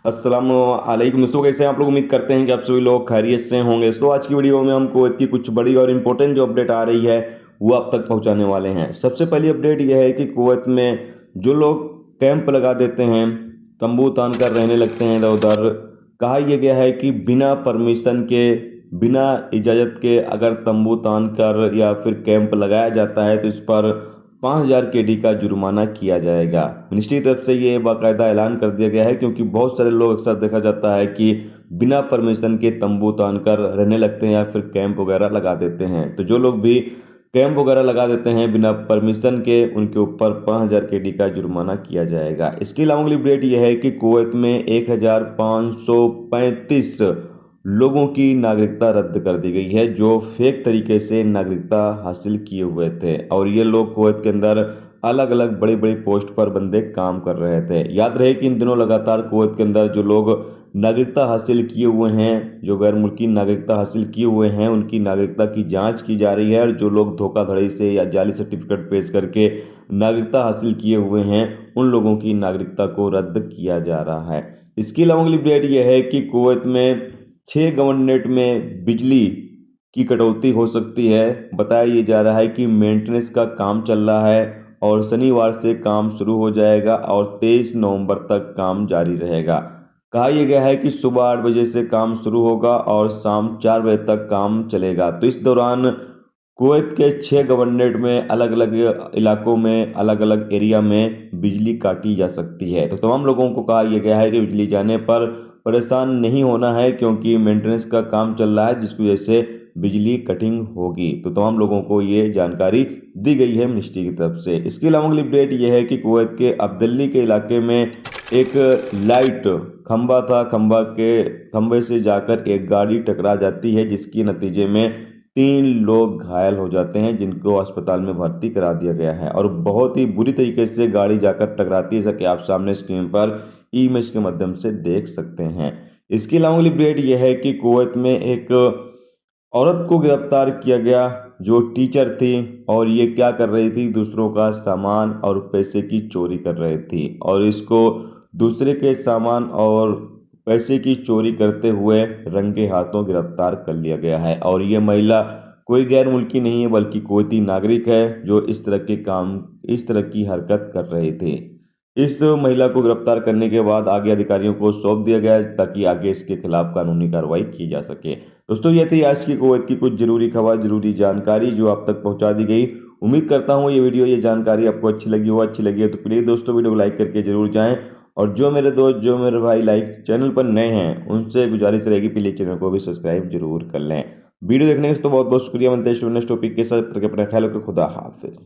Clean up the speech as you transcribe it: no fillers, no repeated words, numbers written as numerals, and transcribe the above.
अस्सलाम वालेकुम दोस्तों, कैसे हैं आप लोग। उम्मीद करते हैं कि आप सभी लोग खैरियत से होंगे। दोस्तों आज की वीडियो में हम कुवैत की कुछ बड़ी और इम्पोर्टेंट जो अपडेट आ रही है वो आप तक पहुंचाने वाले हैं। सबसे पहली अपडेट यह है कि कुवैत में जो लोग कैंप लगा देते हैं, तंबू तान कर रहने लगते हैं इधर उधर, कहा यह गया है कि बिना परमिशन के, बिना इजाज़त के अगर तंबू तान कर या फिर कैंप लगाया जाता है तो इस पर 5,000 केडी का जुर्माना किया जाएगा। मिनिस्ट्री की तरफ से ये बाकायदा ऐलान कर दिया गया है, क्योंकि बहुत सारे लोग अक्सर देखा जाता है कि बिना परमिशन के तंबू तान कर रहने लगते हैं या फिर कैंप वगैरह लगा देते हैं। तो जो लोग भी कैंप वगैरह लगा देते हैं बिना परमिशन के, उनके ऊपर 5,000 केडी का जुर्माना किया जाएगा। इसके अलावा अगली अपडेट यह है कि कुवैत में 1,535 लोगों की नागरिकता रद्द कर दी गई है, जो फेक तरीके से नागरिकता हासिल किए हुए थे। और ये लोग कुवैत के अंदर अलग अलग बड़ी बड़ी पोस्ट पर बंदे काम कर रहे थे। याद रहे कि इन दिनों लगातार कुवैत के अंदर जो लोग नागरिकता हासिल किए हुए हैं, जो गैर मुल्की नागरिकता हासिल किए हुए हैं, उनकी नागरिकता की जांच की जा रही है। और जो लोग धोखाधड़ी से या जाली सर्टिफिकेट पेश करके नागरिकता हासिल किए हुए हैं, उन लोगों की नागरिकता को रद्द किया जा रहा है। इसके अलावा अगली अपडेट यह है कि कुवैत में 6 गवर्नरेट में बिजली की कटौती हो सकती है। बताया ये जा रहा है कि मेंटेनेंस का काम चल रहा है और शनिवार से काम शुरू हो जाएगा और 23 नवंबर तक काम जारी रहेगा। कहा यह गया है कि सुबह 8 बजे से काम शुरू होगा और शाम 4 बजे तक काम चलेगा। तो इस दौरान कुवैत के 6 गवर्नरेट में अलग अलग इलाकों में, अलग अलग एरिया में बिजली काटी जा सकती है। तो तमाम लोगों को कहा यह गया है कि बिजली जाने पर परेशान नहीं होना है, क्योंकि मेंटेनेंस का काम चल रहा है जिसकी वजह से बिजली कटिंग होगी। तो तमाम लोगों को ये जानकारी दी गई है मिनिस्ट्री की तरफ से। इसके अलावा अगली अपडेट यह है कि कुवैत के अब्दली के इलाके में एक लाइट खंबा था, खंबे से जाकर एक गाड़ी टकरा जाती है, जिसके नतीजे में 3 लोग घायल हो जाते हैं, जिनको अस्पताल में भर्ती करा दिया गया है। और बहुत ही बुरी तरीके से गाड़ी जाकर टकराती है, जैसा कि आप सामने स्क्रीन पर इमेज के माध्यम से देख सकते हैं। इसके अलावा अगली अपडेट यह है कि कुवैत में एक औरत को गिरफ्तार किया गया, जो टीचर थी और ये क्या कर रही थी, दूसरों का सामान और पैसे की चोरी कर रही थी। और इसको दूसरे के सामान और पैसे की चोरी करते हुए रंगे हाथों गिरफ्तार कर लिया गया है। और ये महिला कोई गैर मुल्की नहीं है, बल्कि कुवैती नागरिक है, जो इस तरह के काम, इस तरह की हरकत कर रही थी। इस महिला को गिरफ्तार करने के बाद आगे अधिकारियों को सौंप दिया गया है, ताकि आगे इसके खिलाफ कानूनी कार्रवाई की जा सके। दोस्तों ये थी आज की कुवैत की कुछ जरूरी खबर, जरूरी जानकारी जो आप तक पहुंचा दी गई। उम्मीद करता हूं ये वीडियो, ये जानकारी आपको अच्छी लगी हो। अच्छी लगी है तो प्लीज़ दोस्तों वीडियो को लाइक करके जरूर जाएं। और जो मेरे दोस्त, जो मेरे भाई लाइक चैनल पर नए हैं, उनसे गुजारिश रहेगी प्लीज़ चैनल को भी सब्सक्राइब जरूर कर लें। वीडियो देखने के लिए तो बहुत बहुत शुक्रिया। मिलते हैं नेक्स्ट टॉपिक के साथ। अपना ख्याल रखो। खुदा हाफिज।